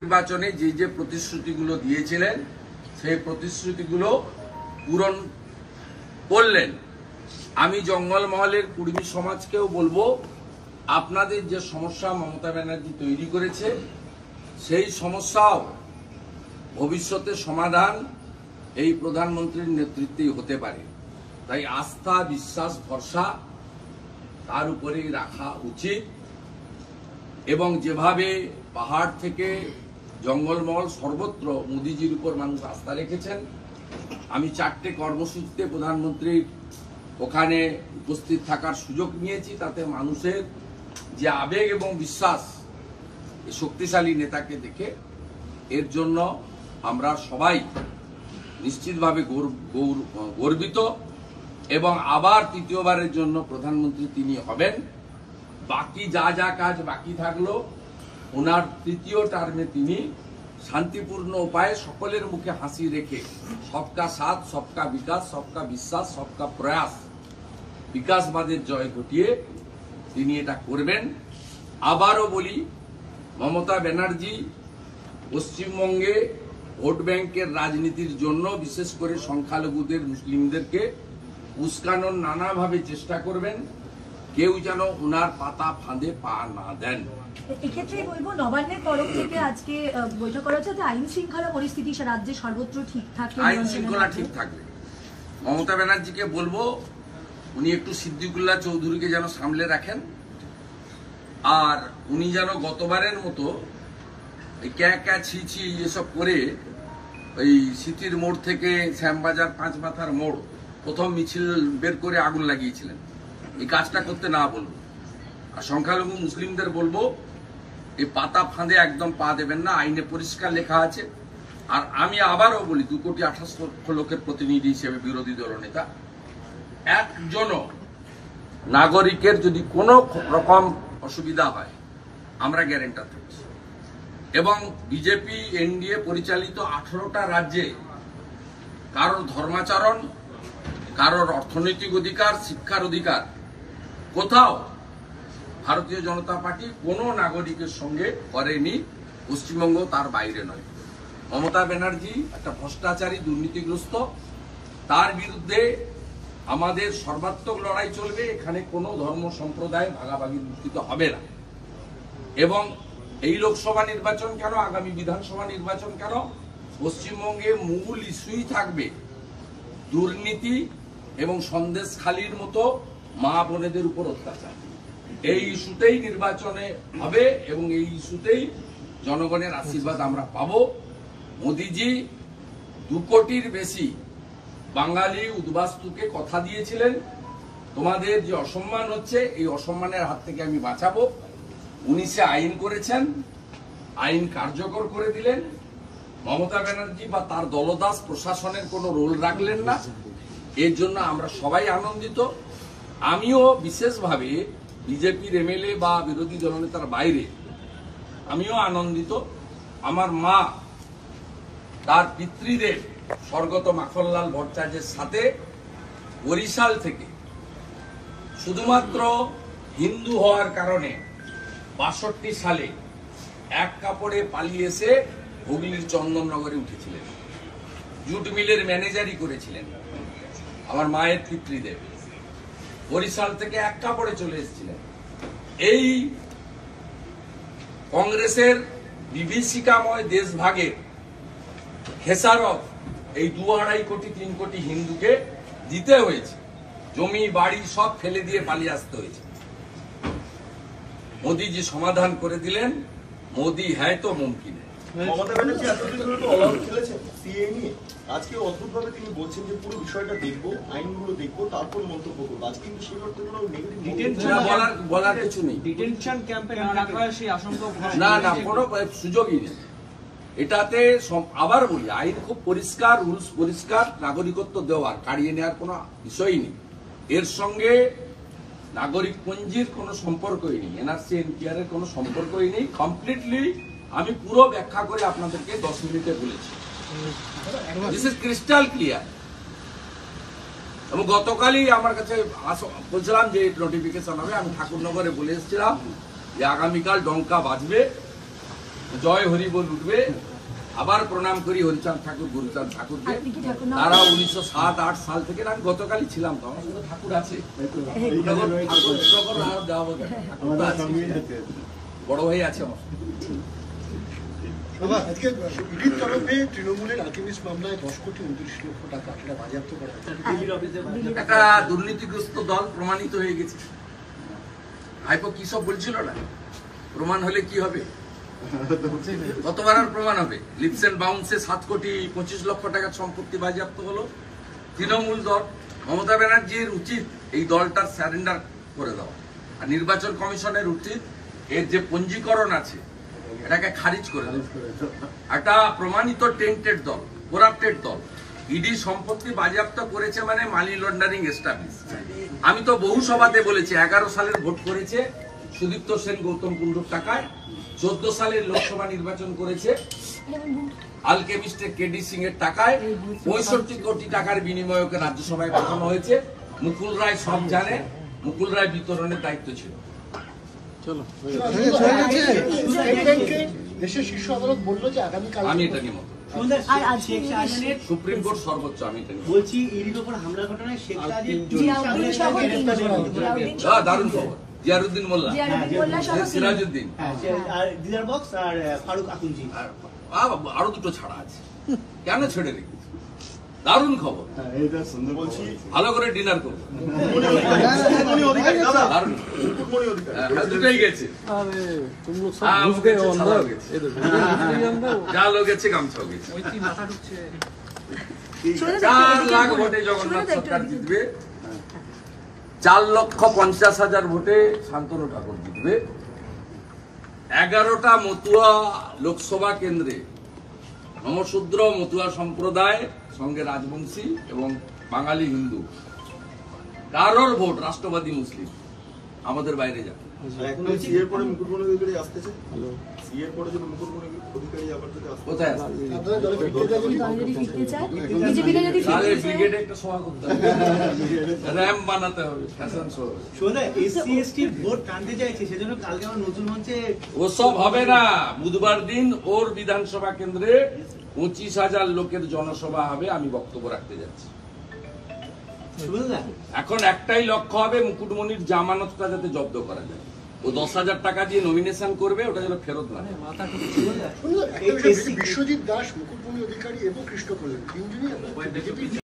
নির্বাচনে যে যে প্রতিশ্রুতিগুলো দিয়েছিলেন সেই প্রতিশ্রুতিগুলো পূরণ করলেন। আমি জঙ্গলমহলের কুর্মী সমাজকেও বলবো, আপনাদের যে সমস্যা মমতা ব্যানার্জি তৈরি করেছে সেই সমস্যাও ভবিষ্যতে সমাধান এই প্রধানমন্ত্রীর নেতৃত্বেই হতে পারে। তাই আস্থা, বিশ্বাস, ভরসা তার উপরেই রাখা উচিত। এবং যেভাবে পাহাড় থেকে জঙ্গলমহল সর্বত্র মোদিজির উপর মানুষ আস্থা রেখেছেন, আমি 4টে কর্মসূচিতে প্রধানমন্ত্রীর ওখানে উপস্থিত থাকার সুযোগ নিয়েছি। তাতে মানুষের যে আবেগ এবং বিশ্বাস শক্তিশালী নেতাকে দেখে, এর জন্য আমরা সবাই নিশ্চিতভাবে গর্বিত। এবং আবার তৃতীয়বারের জন্য প্রধানমন্ত্রী তিনি হবেন। বাকি যা যা কাজ বাকি থাকলো, ওনার তৃতীয় টার্মে তিনি শান্তিপূর্ণ উপায়ে সকলের মুখে হাসি রেখে সবকা সাথ, সবকা বিকাশ, সবকা বিশ্বাস, সবকা প্রয়াস, বিকাশবাদের জয় ঘটিয়ে তিনি এটা করবেন। আবারও বলি, মমতা ব্যানার্জি পশ্চিমবঙ্গে ভোট ব্যাংকের রাজনীতির জন্য বিশেষ করে সংখ্যালঘুদের, মুসলিমদেরকে উস্কানোর নানাভাবে চেষ্টা করবেন। কেউ যেন ওনার পাতা ফাঁদে পা না দেন। এক্ষেত্রে বলবো, নবান্নের তরফ থেকে আজকে বৈঠক করা হচ্ছে, আইন শৃঙ্খলা পরিস্থিতি রাজ্যে সর্বত্র ঠিক থাকবে, আইন শৃঙ্খলা ঠিক থাকবে। মমতা ব্যানার্জিকে বলবো, উনি একটু সিদ্দিকুল্লাহ চৌধুরীকে যেন সামলে রাখেন। আর উনি যেন গতবারের মতো ক্যা ছি ছি এসব করে ওই সিটির মোড় থেকে শ্যামবাজার 5 মাথার মোড় প্রথম মিছিল বের করে আগুন লাগিয়েছিলেন, এই কাজটা করতে না বলবো। আর সংখ্যালঘু মুসলিমদের বলবো, এই পাতা ফাঁদে একদম পা দেবেন না, আইনে পরিষ্কার লেখা আছে। আর আমি আবারও বলি, 2,28,00,000 লোকের প্রতিনিধি হিসেবে বিরোধী দলনেতা, একজনও নাগরিকের যদি কোনো রকম অসুবিধা হয়, আমরা গ্যারান্টার থাকছি। এবং বিজেপি এনডিএ পরিচালিত 18টা রাজ্যে কারোর ধর্মাচরণ, কারোর অর্থনৈতিক অধিকার, শিক্ষার অধিকার কোথাও ভারতীয় জনতা পার্টি কোনো নাগরিকের সঙ্গে করেনি। পশ্চিমবঙ্গ তার বাইরে নয়। মমতা ব্যানার্জি একটা ভ্রষ্টাচারী, দুর্নীতিগ্রস্ত, তার বিরুদ্ধে আমাদের সর্বাত্মক লড়াই চলবে। এখানে কোনো ধর্ম সম্প্রদায় ভাগাভাগি অনুষ্ঠিত হবে না। এবং এই লোকসভা নির্বাচন কেন, আগামী বিধানসভা নির্বাচন কেন, পশ্চিমবঙ্গে মূল ইস্যুই থাকবে দুর্নীতি এবং সন্দেশখালির মতো মা বোনেদের উপর অত্যাচার। এই ইস্যুতেই নির্বাচনে হবে এবং এই ইস্যুতেই জনগণের আশীর্বাদ আমরা পাবো। মোদিজি 2 কোটির বেশি বাঙালি উদ্বাস্তুকে কথা দিয়েছিলেন, তোমাদের যে অসম্মান হচ্ছে এই অসম্মানের হাত থেকে আমি বাঁচাবো। 19-এ আইন করেছেন, আইন কার্যকর করে দিলেন। মমতা ব্যানার্জি বা তার দলদাস প্রশাসনের কোনো রোল রাখলেন না। এর জন্য আমরা সবাই আনন্দিত। আমিও বিশেষভাবে বিজেপির এমএলএ বা বিরোধী দলনেতার বাইরে আমিও আনন্দিত। আমার মা তার পিতৃদেব স্বর্গত মাখনলাল ভট্টাচার্যের সাথে বরিশাল থেকে শুধুমাত্র হিন্দু হওয়ার কারণে 62 সালে এক কাপড়ে পালিয়ে এসে হুগলির চন্দননগরে উঠেছিলেন। জুট মিলের ম্যানেজারই করেছিলেন আমার মায়ের পিতৃদেব। বরিশাল থেকে এক কাপড়ে চলে এসেছিলেন। এই কংগ্রেসের বিভীষিকাময় দেশভাগের খেসারত এই 2-2.5 কোটি 3 কোটি হিন্দুকে দিতে হয়েছে। জমি বাড়ি সব ফেলে দিয়ে পালিয়ে আসতে হয়েছে। মোদিজি সমাধান করে দিলেন। মোদি হ্যায় তো মুমকিন হ্যায়। মমতা ব্যানার্জি এতদিন ধরে তো অলআউট খেলেছেন সিএ নিয়ে। আজকে অদ্ভুতভাবে তিনি বলছেন যে পুরো বিষয়টা দেখবো, আইনগুলো দেখবো, তারপর মন্তব্য করবো। আজকে কিন্তু সেই অর্থে কোনো নেগেটিভ বলার কিছু নেই। ডিটেনশন ক্যাম্পে না রাখা হয় সেই আশঙ্কা না কোনো সুযোগই নেই। এটাতে আবার বলি, আইন খুব পরিষ্কার, রুলস পরিষ্কার, নাগরিকত্ব দেওয়ার, কাড়িয়ে নেওয়ার কোনো বিষয়ই নেই। এর সঙ্গে নাগরিক পঞ্জির কোনো সম্পর্কই নেই, এনআরসি এনপিআর এর কোনো সম্পর্কই নেই। কমপ্লিটলি আমি পুরো ব্যাখ্যা করে আপনাদেরকে 10 মিনিটে বলেছি। This is crystal clear. এবং গতকালই আমার কাছে বলছিলাম যে নোটিফিকেশন হবে। আমি ঠাকুরনগরে বলে এসেছিলাম যে আগামীকাল ডঙ্কা বাজবে জয় হরি বল উঠবে। আবার প্রণাম করি হরিচাঁদ ঠাকুর, গুরুচাঁদ ঠাকুরকে। আপনি কি ঠাকুর নাম? তারা 1907-8 সাল থেকে, আমি গতকালই ছিলাম তো, আমার সাথে ঠাকুর আছে, বড় ভাই আছে আমার। আজকে ইডির তরফে তৃণমূলের আলকেমিস্ট মামলায় 10 কোটি 29 লক্ষ টাকা সেটা বাজেয়াপ্ত করা হয়েছে। একটা দুর্নীতিগ্রস্ত দল প্রমাণিত হয়ে গেছে। ভাইপো কি সব বলছিল না, প্রমাণ হলে কি হবে, কতবার আর প্রমাণ হবে। লিপস এন্ড বাউন্সে 7 কোটি 25 লক্ষ টাকার সম্পত্তি বাজেয়াপ্ত হলো। তৃণমূল দল, মমতা ব্যানার্জির উচিত এই দলটার স্যারেন্ডার করে দেওয়া, আর নির্বাচন কমিশনের উচিত এর যে পঞ্জীকরণ আছে এটাকে খারিজ করে দেওয়া। একটা প্রমাণিত টেন্টেড দল, করাপ্টেড দল, ইডি সম্পত্তি বাজেয়াপ্ত করেছে মানে মানি লন্ডারিং এস্টাবলিশ। আমি তো বহু সভাতে বলেছি, 11 সালের ভোট করেছে সুদীপ্ত সেন গৌতম কুণ্ডুর টাকায়, 14 সালের লোকসভা নির্বাচন করেছে আলকেমিস্টের কেডি সিং এর টাকায়, 65 কোটি টাকার বিনিময়ে ওকে রাজ্যসভায় পাঠানো হয়েছে। মুকুল রায় সব জানে, মুকুল রায় বিতরণের দায়িত্ব ছিল। দেশের শীর্ষ আদালত বললো যে আগামীকাল আমি এটা নিয়ে মত, আর আজকে সুপ্রিম কোর্ট সর্বোচ্চ, আমি এটা নিয়ে মত। বলছি ইডির উপর হামলার ঘটনায় শেখ সাদির জিয়াউদ্দিন সহ জিয়াউদ্দিন সহ দারুণ খবর, জিয়ারুদ্দিন মোল্লা, জিয়াউদ্দিন মোল্লা সহ সিরাজউদ্দিন, আর দিদার বক্স আর ফারুক আকুঞ্জি আরো দুটো ছাড়া আছে, কেন ছেড়ে রেখেছে? দারুণ খবর, বলছি ভালো করে ডিনার করবো। মুকুটমণি অধিকারী দাদা, দারুণ, মুকুটমণি অধিকারী হ্যাঁ, দুটোই গেছে। আমও গেছে, ছাড়াও গেছে। জালও গেছে, গামছাও গেছে। 4 লাখ ভোটে জগন্নাথ সরকার জিতবে, 4,50,000 ভোটে শান্তনু ঠাকুর জিতবে। 11টা মতুয়া লোকসভা কেন্দ্রে নমশূদ্র মতুয়া সম্প্রদায় সঙ্গে রাজবংশী এবং বাঙালি হিন্দু, কারোর ভোট রাষ্ট্রবাদী মুসলিম আমাদের বাইরে যাবে। এখন সিএর পরে মুকুটমণি অধিকারী আসতেছে, সিএর পরে যদি মুকুটমণি অধিকারী আবার যদি আসতে কোথায় আছে? আপনারা দলে ফিরতে চাইলে দল যদি ফিরতে চায়, বিজেপিতে যদি তাহলে ফিরতে চায়, ব্রিগেডে একটা সভা করতে হবে, র্যাম্প বানাতে হবে, ফ্যাশন শো হবে। শোনা এসসি এসটি ভোট টানতে চাইছে, সেজন্য কালকে আমার নতুন মঞ্চে ওসব হবে না। বুধবার দিন ওর বিধানসভা কেন্দ্রে 25,000 লোকের জনসভা হবে, আমি বক্তব্য রাখতে যাচ্ছি। শুনলেন এখন একটাই লক্ষ্য হবে, মুকুটমণির জামানতটা যাতে জব্দ করা যায়। ও 10,000 টাকা দিয়ে নমিনেশন করবে, ওটা যেন ফেরত না হয়। শুনুন, একটা বিষয়, বিশ্বজিৎ দাস, মুকুটমণি অধিকারী এবং কৃষ্ণ প্রধান তিনজনই